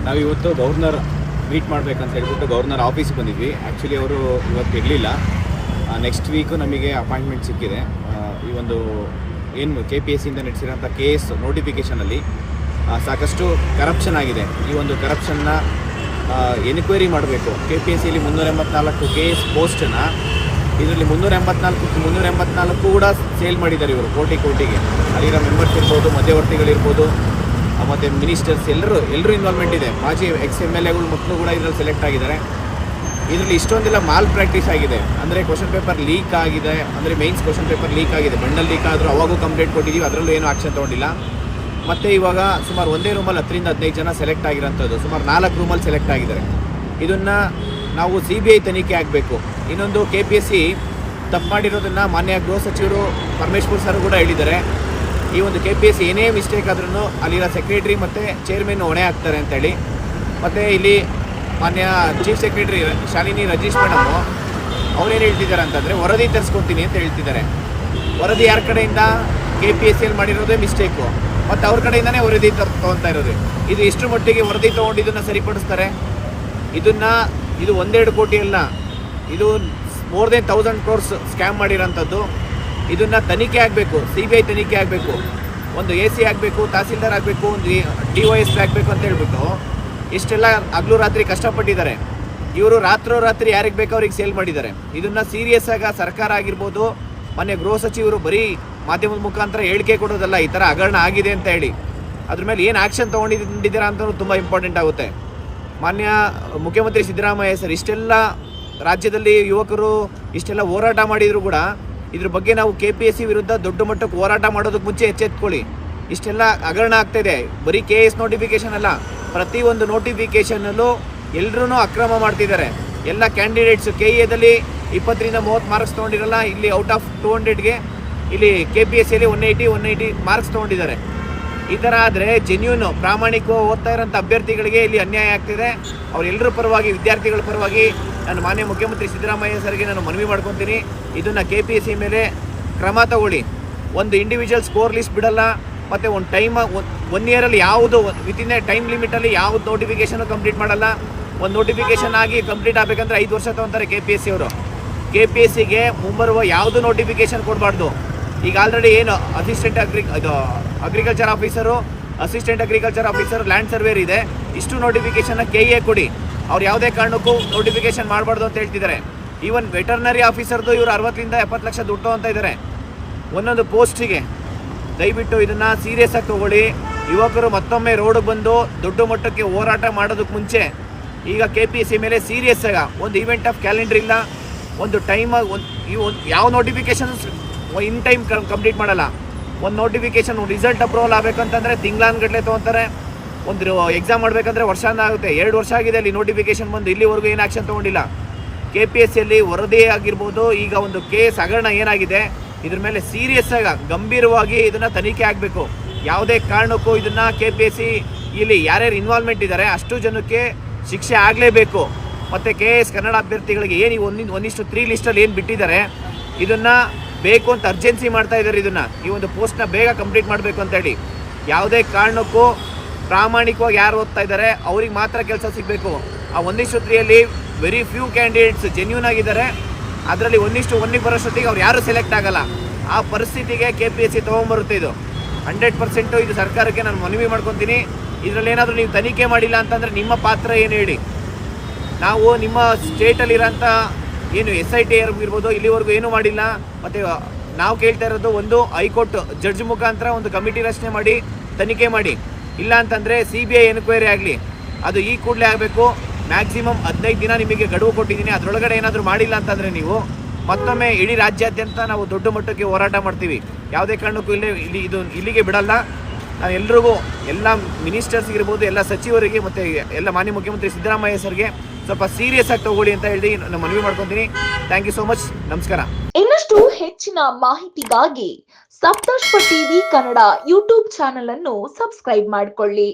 ನಾವಿವತ್ತು governor meet ಮಾಡಬೇಕಂತ ಹೇಳ್ಬಿಟ್ಟು ಗವರ್ನರ್ ಆಫೀಸ್ಗೆ ಬಂದಿದ್ವಿ. ಆ್ಯಕ್ಚುಲಿ ಅವರು ಇವತ್ತು ಇರಲಿಲ್ಲ. ನೆಕ್ಸ್ಟ್ ವೀಕು ನಮಗೆ ಅಪಾಯಿಂಟ್ಮೆಂಟ್ ಸಿಕ್ಕಿದೆ. ಈ ಒಂದು ಏನು KPSC ಇಂದ ನಡೆಸಿರೋಂಥ KS ನೋಟಿಫಿಕೇಷನಲ್ಲಿ ಸಾಕಷ್ಟು ಕರಪ್ಷನ್ ಆಗಿದೆ. ಈ ಒಂದು ಕರಪ್ಷನ್ನ ಎನ್ಕ್ವೈರಿ ಮಾಡಬೇಕು. KPSCಯಲ್ಲಿ 384 KS ಪೋಸ್ಟನ್ನು ಇದರಲ್ಲಿ 384 ಕೂಡ ಸೇಲ್ ಮಾಡಿದ್ದಾರೆ ಇವರು ಕೋಟಿಗೆ. ಅಲ್ಲಿರೋ ಮೆಂಬರ್ಸ್ ಇರ್ಬೋದು, ಮಧ್ಯವರ್ತಿಗಳಿರ್ಬೋದು, ಮತ್ತು ಮಿನಿಸ್ಟರ್ಸ್ ಎಲ್ಲರೂ ಇನ್ವಾಲ್ವ್ಮೆಂಟ್ ಇದೆ. ಮಾಜಿ ex-MLAಗಳು ಮಕ್ಕಳು ಕೂಡ ಇದರಲ್ಲಿ ಸೆಲೆಕ್ಟ್ ಆಗಿದ್ದಾರೆ. ಇದರಲ್ಲಿ ಇಷ್ಟೊಂದೆಲ್ಲ ಮಾಲ್ ಪ್ರಾಕ್ಟೀಸ್ ಆಗಿದೆ. ಅಂದರೆ ಕ್ವಶನ್ ಪೇಪರ್ ಲೀಕ್ ಆಗಿದೆ, ಅಂದರೆ ಮೇನ್ಸ್ ಕ್ವಶನ್ ಪೇಪರ್ ಲೀಕ್ ಆಗಿದೆ. ಬಂಡಲ್ ಲೀಕ್ ಆದರೂ ಅವಾಗೂ ಕಂಪ್ಲೇಂಟ್ ಕೊಟ್ಟಿದ್ದೀವಿ, ಅದರಲ್ಲೂ ಏನೂ ಆಕ್ಷನ್ ತೊಗೊಂಡಿಲ್ಲ. ಮತ್ತು ಇವಾಗ ಸುಮಾರು ಒಂದೇ ರೂಮಲ್ಲಿ 10ರಿಂದ 15 ಜನ ಸೆಲೆಕ್ಟ್ ಆಗಿರೋಂಥದ್ದು, ಸುಮಾರು 4 ರೂಮಲ್ಲಿ ಸೆಲೆಕ್ಟ್ ಆಗಿದ್ದಾರೆ. ಇದನ್ನು ನಾವು CBI ತನಿಖೆ ಆಗಬೇಕು. ಇನ್ನೊಂದು KPSC ತಪ್ಪು ಮಾಡಿರೋದನ್ನು ಮಾನ್ಯ ಗೃಹ ಸಚಿವರು ಪರಮೇಶ್ವರ್ ಸರ್ ಕೂಡ ಹೇಳಿದ್ದಾರೆ. ಈ ಒಂದು KPSC ಏನೇ ಮಿಸ್ಟೇಕ್ ಆದ್ರೂ ಅಲ್ಲಿರೋ ಸೆಕ್ರೆಟ್ರಿ ಮತ್ತು ಚೇರ್ಮನ್ ಹೊಣೆ ಆಗ್ತಾರೆ ಅಂತೇಳಿ. ಮತ್ತು ಇಲ್ಲಿ ಮಾನ್ಯ ಚೀಫ್ ಸೆಕ್ರೆಟ್ರಿ ಶಾಲಿನಿ ರಜೀಶ್ ಮೇಡಮು ಅವ್ರೇನು ಹೇಳ್ತಿದ್ದಾರೆ ಅಂತಂದರೆ ವರದಿ ತರಿಸ್ಕೊತೀನಿ ಅಂತ ಹೇಳ್ತಿದ್ದಾರೆ. ವರದಿ ಯಾರ ಕಡೆಯಿಂದ? KPSCಯಲ್ಲಿ ಮಾಡಿರೋದೇ ಮಿಸ್ಟೇಕು, ಮತ್ತು ಅವ್ರ ಕಡೆಯಿಂದನೇ ವರದಿ ತೊಗೊತಾ ಇರೋದು. ಇದು ಎಷ್ಟು ಮಟ್ಟಿಗೆ ವರದಿ ತೊಗೊಂಡಿದ್ದನ್ನು ಸರಿಪಡಿಸ್ತಾರೆ? ಇದು 1-2 ಕೋಟಿ ಅಲ್ಲ, ಇದು ಮೋರ್ ದೆನ್ 1000 crores ಸ್ಕ್ಯಾಮ್ ಮಾಡಿರೋಂಥದ್ದು. ಇದನ್ನು ತನಿಖೆ ಆಗಬೇಕು, CBI ತನಿಖೆ ಆಗಬೇಕು. ಒಂದು AC ಆಗಬೇಕು, ತಹಸೀಲ್ದಾರ್ ಆಗಬೇಕು, ಒಂದು DOSP ಆಗಬೇಕು ಅಂತ ಹೇಳ್ಬಿಟ್ಟು ಇಷ್ಟೆಲ್ಲ ಹಗಲು ರಾತ್ರಿ ಕಷ್ಟಪಟ್ಟಿದ್ದಾರೆ. ಇವರು ರಾತ್ರಿ ಯಾರಿಗೆ ಬೇಕೋ ಅವ್ರಿಗೆ ಸೇಲ್ ಮಾಡಿದ್ದಾರೆ. ಇದನ್ನು ಸೀರಿಯಸ್ ಆಗಿ ಸರ್ಕಾರ ಆಗಿರ್ಬೋದು, ಮೊನ್ನೆ ಗೃಹ ಸಚಿವರು ಬರೀ ಮಾಧ್ಯಮದ ಮುಖಾಂತರ ಹೇಳಿಕೆ ಕೊಡೋದಲ್ಲ, ಈ ಥರ ಹಗರಣ ಆಗಿದೆ ಅಂತ ಹೇಳಿ ಅದ್ರ ಮೇಲೆ ಏನು ಆ್ಯಕ್ಷನ್ ತೊಗೊಂಡಿದ್ದೀರಾ ಅಂತ ತುಂಬ ಇಂಪಾರ್ಟೆಂಟ್ ಆಗುತ್ತೆ. ಮಾನ್ಯ ಮುಖ್ಯಮಂತ್ರಿ ಸಿದ್ದರಾಮಯ್ಯ ಸರ್ ಇಷ್ಟೆಲ್ಲ ರಾಜ್ಯದಲ್ಲಿ ಯುವಕರು ಇಷ್ಟೆಲ್ಲ ಹೋರಾಟ ಮಾಡಿದರೂ ಕೂಡ ಇದ್ರ ಬಗ್ಗೆ ನಾವು KPSC ವಿರುದ್ಧ ದೊಡ್ಡ ಮಟ್ಟಕ್ಕೆ ಹೋರಾಟ ಮಾಡೋದಕ್ಕೆ ಮುಂಚೆ ಎಚ್ಚೆತ್ಕೊಳ್ಳಿ. ಇಷ್ಟೆಲ್ಲ ಹಗರಣ ಆಗ್ತಾಯಿದೆ. ಬರೀ KS ನೋಟಿಫಿಕೇಷನ್ ಅಲ್ಲ, ಪ್ರತಿಯೊಂದು ನೋಟಿಫಿಕೇಷನಲ್ಲೂ ಎಲ್ಲರೂ ಅಕ್ರಮ ಮಾಡ್ತಿದ್ದಾರೆ. ಎಲ್ಲ ಕ್ಯಾಂಡಿಡೇಟ್ಸು KEAದಲ್ಲಿ 20ರಿಂದ 30 ಮಾರ್ಕ್ಸ್ ತೊಗೊಂಡಿರಲ್ಲ, ಇಲ್ಲಿ ಔಟ್ ಆಫ್ 200ಗೆ ಇಲ್ಲಿ KPSCಯಲ್ಲಿ 180 ಮಾರ್ಕ್ಸ್ ತೊಗೊಂಡಿದ್ದಾರೆ. ಈ ಥರ ಆದರೆ ಜೆನ್ಯೂನು ಪ್ರಾಮಾಣಿಕವಾಗಿ ಓದ್ತಾ ಇರೋಂಥ ಅಭ್ಯರ್ಥಿಗಳಿಗೆ ಇಲ್ಲಿ ಅನ್ಯಾಯ ಆಗ್ತಿದೆ. ಅವರೆಲ್ಲರ ಪರವಾಗಿ, ವಿದ್ಯಾರ್ಥಿಗಳ ಪರವಾಗಿ ನಾನು ಮಾನ್ಯ ಮುಖ್ಯಮಂತ್ರಿ ಸಿದ್ದರಾಮಯ್ಯ ಸರ್ಗೆ ನಾನು ಮನವಿ ಮಾಡ್ಕೊತೀನಿ, ಇದನ್ನು KPSC ಮೇಲೆ ಕ್ರಮ ತಗೊಳ್ಳಿ. ಒಂದು ಇಂಡಿವಿಜುವಲ್ ಸ್ಕೋರ್ ಲಿಸ್ಟ್ ಬಿಡಲ್ಲ, ಮತ್ತು ಒಂದು ಟೈಮ್ 1 ಇಯರಲ್ಲಿ ಯಾವುದು ವಿತಿನ್ ಎ ಟೈಮ್ ಲಿಮಿಟಲ್ಲಿ ಯಾವುದು ನೋಟಿಫಿಕೇಷನು ಕಂಪ್ಲೀಟ್ ಮಾಡಲ್ಲ. ಒಂದು ನೋಟಿಫಿಕೇಷನ್ ಆಗಿ ಕಂಪ್ಲೀಟ್ ಆಗಬೇಕಂದ್ರೆ 5 ವರ್ಷ ತೊಗೊತಾರೆ KPSC ಅವರು. KPSCಗೆ ಮುಂಬರುವ ಯಾವುದು ನೋಟಿಫಿಕೇಷನ್ ಕೊಡಬಾರ್ದು. ಈಗ ಆಲ್ರೆಡಿ ಏನು agriculture officer, assistant agriculture officer, land surveyor ಇದೆ. ಇಷ್ಟು ನೋಟಿಫಿಕೇಷನ್ನ KEA ಕೊಡಿ. ಅವ್ರು ಯಾವುದೇ ಕಾರಣಕ್ಕೂ ನೋಟಿಫಿಕೇಷನ್ ಮಾಡಬಾರ್ದು ಅಂತ ಹೇಳ್ತಿದ್ದಾರೆ. ಈವನ್ ವೆಟರ್ನರಿ ಆಫೀಸರ್ದು ಇವರು 60ರಿಂದ 70 ಲಕ್ಷ ದುಡ್ಡು ಅಂತ ಇದ್ದಾರೆ ಒಂದೊಂದು ಪೋಸ್ಟಿಗೆ. ದಯವಿಟ್ಟು ಇದನ್ನು ಸೀರಿಯಸ್ ಆಗಿ ತೊಗೊಳ್ಳಿ. ಯುವಕರು ಮತ್ತೊಮ್ಮೆ ರೋಡಿಗೆ ಬಂದು ದೊಡ್ಡ ಮಟ್ಟಕ್ಕೆ ಹೋರಾಟ ಮಾಡೋದಕ್ಕೆ ಮುಂಚೆ ಈಗ KPSC ಮೇಲೆ ಸೀರಿಯಸ್ ಆಗ ಒಂದು ಇವೆಂಟ್ ಆಫ್ ಕ್ಯಾಲೆಂಡರ್ ಇಲ್ಲ, ಒಂದು ಟೈಮ್, ಯಾವ ನೋಟಿಫಿಕೇಷನ್ಸ್ ಇನ್ ಟೈಮ್ ಕಂಪ್ಲೀಟ್ ಮಾಡಲ್ಲ. ಒಂದು ನೋಟಿಫಿಕೇಷನ್ ರಿಸಲ್ಟ್ ಅಪ್ರೂವಲ್ ಆಗಬೇಕಂತಂದರೆ ತಿಂಗಳಾನ್ಗಟ್ಟಲೆ ತೊಗೊತಾರೆ. ಒಂದು ಎಕ್ಸಾಮ್ ಮಾಡಬೇಕಂದ್ರೆ ವರ್ಷ ಆಗುತ್ತೆ. 2 ವರ್ಷ ಆಗಿದೆ ಅಲ್ಲಿ ನೋಟಿಫಿಕೇಷನ್ ಬಂದು, ಇಲ್ಲಿವರೆಗೂ ಏನು ಆ್ಯಕ್ಷನ್ ತೊಗೊಂಡಿಲ್ಲ. KPSCಯಲ್ಲಿ ವರದಿ ಆಗಿರ್ಬೋದು, ಈಗ ಒಂದು ಕೇಸ್ ಹಗರಣ ಏನಾಗಿದೆ ಇದ್ರ ಮೇಲೆ ಸೀರಿಯಸ್ ಆಗಿ ಗಂಭೀರವಾಗಿ ಇದನ್ನು ತನಿಖೆ ಆಗಬೇಕು. ಯಾವುದೇ ಕಾರಣಕ್ಕೂ ಇದನ್ನು KPSC ಇಲ್ಲಿ ಯಾರ್ಯಾರು ಇನ್ವಾಲ್ವ್ಮೆಂಟ್ ಇದ್ದಾರೆ ಅಷ್ಟು ಜನಕ್ಕೆ ಶಿಕ್ಷೆ ಆಗಲೇಬೇಕು. ಮತ್ತು KS ಕನ್ನಡ ಅಭ್ಯರ್ಥಿಗಳಿಗೆ ಏನು 1:3 ಲಿಸ್ಟಲ್ಲಿ ಏನು ಬಿಟ್ಟಿದ್ದಾರೆ ಇದನ್ನು ಬೇಕು ಅಂತ ಅರ್ಜೆನ್ಸಿ ಮಾಡ್ತಾ ಇದ್ದಾರೆ. ಇದನ್ನು ಈ ಒಂದು ಪೋಸ್ಟ್ನ ಬೇಗ ಕಂಪ್ಲೀಟ್ ಮಾಡಬೇಕು ಅಂತೇಳಿ ಯಾವುದೇ ಕಾರಣಕ್ಕೂ ಪ್ರಾಮಾಣಿಕವಾಗಿ ಯಾರು ಓದ್ತಾ ಇದ್ದಾರೆ ಅವ್ರಿಗೆ ಮಾತ್ರ ಕೆಲಸ ಸಿಗಬೇಕು. ಆ 1:3ಯಲ್ಲಿ ವೆರಿ ಫ್ಯೂ ಕ್ಯಾಂಡಿಡೇಟ್ಸ್ ಜೆನ್ಯೂನ್ ಆಗಿದ್ದಾರೆ. ಅದರಲ್ಲಿ 1:1 ಬರೋಷ್ಟೊತ್ತಿಗೆ ಅವ್ರು ಯಾರು ಸೆಲೆಕ್ಟ್ ಆಗಲ್ಲ. ಆ ಪರಿಸ್ಥಿತಿಗೆ KPSC ತೊಗೊಂಬರುತ್ತೆ. ಇದು 100% ಇದು ಸರ್ಕಾರಕ್ಕೆ ನಾನು ಮನವಿ ಮಾಡ್ಕೊತೀನಿ. ಇದರಲ್ಲಿ ಏನಾದರೂ ನೀವು ತನಿಖೆ ಮಾಡಿಲ್ಲ ಅಂತಂದರೆ ನಿಮ್ಮ ಪಾತ್ರ ಏನು ಹೇಳಿ. ನಾವು ನಿಮ್ಮ ಸ್ಟೇಟಲ್ಲಿರೋಂಥ ಏನು SIT ಇರ್ಬೋದು ಇಲ್ಲಿವರೆಗೂ ಏನೂ ಮಾಡಿಲ್ಲ. ಮತ್ತು ನಾವು ಕೇಳ್ತಾ ಇರೋದು ಒಂದು ಹೈಕೋರ್ಟ್ ಜಡ್ಜ್ ಮುಖಾಂತರ ಒಂದು ಕಮಿಟಿ ರಚನೆ ಮಾಡಿ ತನಿಖೆ ಮಾಡಿ. ಇಲ್ಲ ಅಂತಂದರೆ CBI ಎನ್ಕ್ವೈರಿ ಆಗಲಿ, ಅದು ಈ ಕೂಡಲೇ ಆಗಬೇಕು. ಮ್ಯಾಕ್ಸಿಮಮ್ 15 ದಿನ ನಿಮಗೆ ಗಡುವು ಕೊಟ್ಟಿದ್ದೀನಿ. ಅದರೊಳಗಡೆ ಏನಾದರೂ ಮಾಡಿಲ್ಲ ಅಂತಂದರೆ ನೀವು ಮತ್ತೊಮ್ಮೆ ಇಡೀ ರಾಜ್ಯಾದ್ಯಂತ ನಾವು ದೊಡ್ಡ ಮಟ್ಟಕ್ಕೆ ಹೋರಾಟ ಮಾಡ್ತೀವಿ. ಯಾವುದೇ ಕಾರಣಕ್ಕೂ ಇಲ್ಲಿಗೆ ಬಿಡಲ್ಲ. ನಾನು ಎಲ್ರಿಗೂ, ಎಲ್ಲ ಮಿನಿಸ್ಟರ್ಸ್ಗಿರ್ಬೋದು, ಎಲ್ಲ ಸಚಿವರಿಗೆ ಮತ್ತು ಎಲ್ಲ ಮಾನ್ಯ ಮುಖ್ಯಮಂತ್ರಿ ಸಿದ್ದರಾಮಯ್ಯ ಸರ್ಗೆ ಸ್ವಲ್ಪ ಸೀರಿಯಸ್ ಆಗಿ ತಗೊಳ್ಳಿ ಅಂತ ಹೇಳಿ ನಾನು ಮನವಿ ಮಾಡ್ಕೊತೀನಿ. Thank you so much. ನಮಸ್ಕಾರ. ಇನ್ನಷ್ಟು ಹೆಚ್ಚಿನ ಮಾಹಿತಿಗಾಗಿ Saptarshi TV Kannada YouTube channel ಅನ್ನು ಸಬ್ಸ್ಕ್ರೈಬ್ ಮಾಡಿಕೊಳ್ಳಿ.